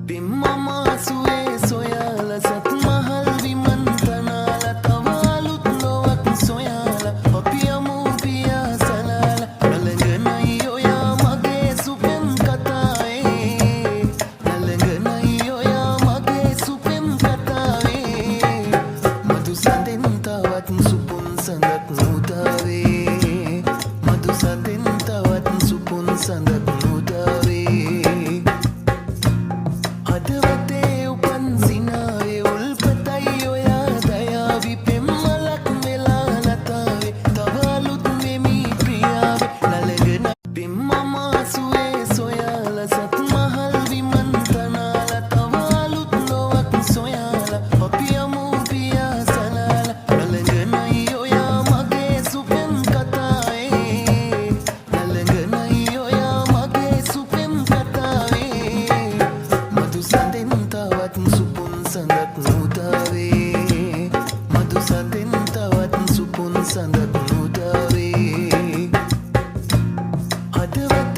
පිම්මමාසුවේ සොයාල සත් මහල් විමන්තනාල තව අලුත් ලොවක් සොයාල අපි යමු පියා සලාල නලඟනයි ඔයා මගේ සුපෙම් කතාවේ නලඟනයි ඔයා මගේ සුපෙම් කතාවේ මధు සඳෙන් තවත් සුපුන් සඳක් නුදාවේ මధు සඳෙන් තවත් සුපුන් සඳක් නුදාවේ හදවතේ උපන් සිනාවේ උල්පතයි ඔයා දයාවි පෙම්මලක් වෙලා නැතාවේ තව අලුත් වෙමි ප්‍රියාවේ නලඟන පිම්මමාසුවේ සොයාල සත් මහල් විමන්තනාල තව අලුත් ලොවක් සොයාල අපි යමු පියා සලාල නලඟනයි ඔයා මගේ සුපෙම් කතාවේ නලඟනයි ඔයා මගේ සුපෙම් කතාවේ මధు සඳෙන් තවත් සුපුන් සඳක් නුදාවේ මధు සඳෙන් තවත් සුපුන් සඳක් නුදාවේ හදවත